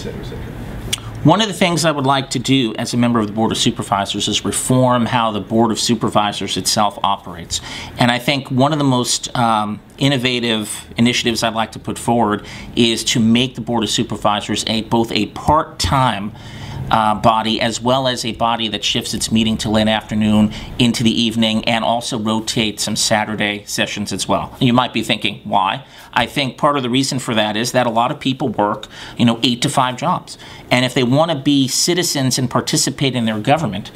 cetera, et cetera. One of the things I would like to do as a member of the Board of Supervisors is reform how the Board of Supervisors itself operates. And I think one of the most innovative initiatives I'd like to put forward is to make the Board of Supervisors both a part-time body as well as a body that shifts its meeting to late afternoon into the evening and also rotates some Saturday sessions as well. You might be thinking, why? I think part of the reason for that is that a lot of people work, 8 to 5 jobs. And if they want to be citizens and participate in their government,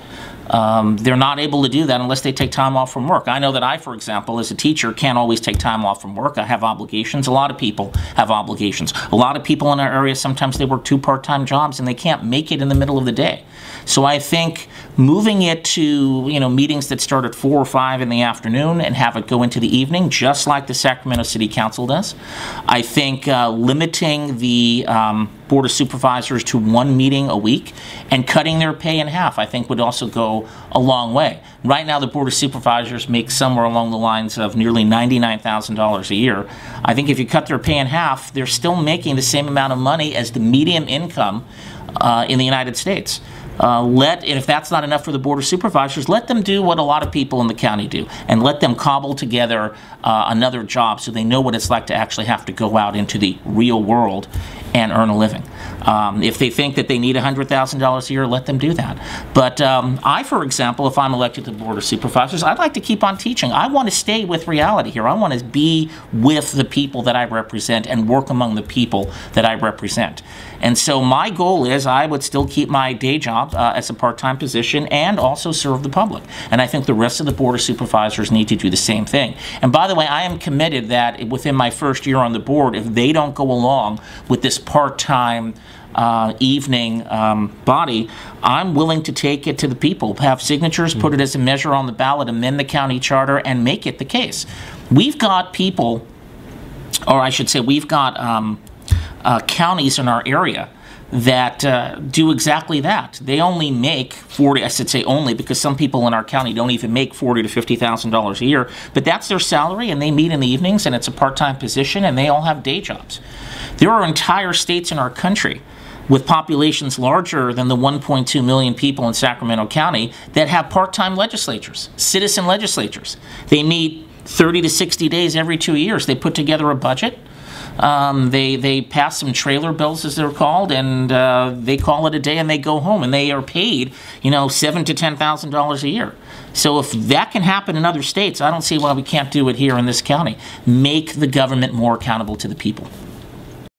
they're not able to do that unless they take time off from work. I know that I, for example, as a teacher, can't always take time off from work. I have obligations. A lot of people have obligations. A lot of people in our area, sometimes they work 2 part-time jobs and they can't make it in the middle of the day. So I think moving it to, meetings that start at 4 or 5 in the afternoon and have it go into the evening, just like the Sacramento City Council does. I think limiting the Board of Supervisors to 1 meeting a week and cutting their pay in half, I think would also go a long way. Right now, the Board of Supervisors makes somewhere along the lines of nearly $99,000 a year. I think if you cut their pay in half, they're still making the same amount of money as the median income in the United States. And if that's not enough for the Board of Supervisors, let them do what a lot of people in the county do, and let them cobble together another job so they know what it's like to actually have to go out into the real world and earn a living. If they think that they need $100,000 a year, let them do that. But I, for example, if I'm elected to the Board of Supervisors, I'd like to keep on teaching. I want to stay with reality here. I want to be with the people that I represent and work among the people that I represent. And so my goal is I would still keep my day job as a part-time position and also serve the public. And I think the rest of the Board of Supervisors need to do the same thing. And by the way, I am committed that within my first year on the board, if they don't go along with this part-time evening body, I'm willing to take it to the people, have signatures, put it as a measure on the ballot, amend the county charter, and make it the case. We've got people, or I should say we've got counties in our area that do exactly that. They only make I should say only, because some people in our county don't even make $40,000 to $50,000 a year, but that's their salary, and they meet in the evenings, and it's a part-time position, and they all have day jobs. There are entire states in our country with populations larger than the 1.2 million people in Sacramento County that have part-time legislatures, citizen legislatures. They meet 30 to 60 days every 2 years. They put together a budget. They pass some trailer bills, as they're called, and they call it a day, and they go home, and they are paid, $7,000 to $10,000 a year. So if that can happen in other states, I don't see why we can't do it here in this county. Make the government more accountable to the people.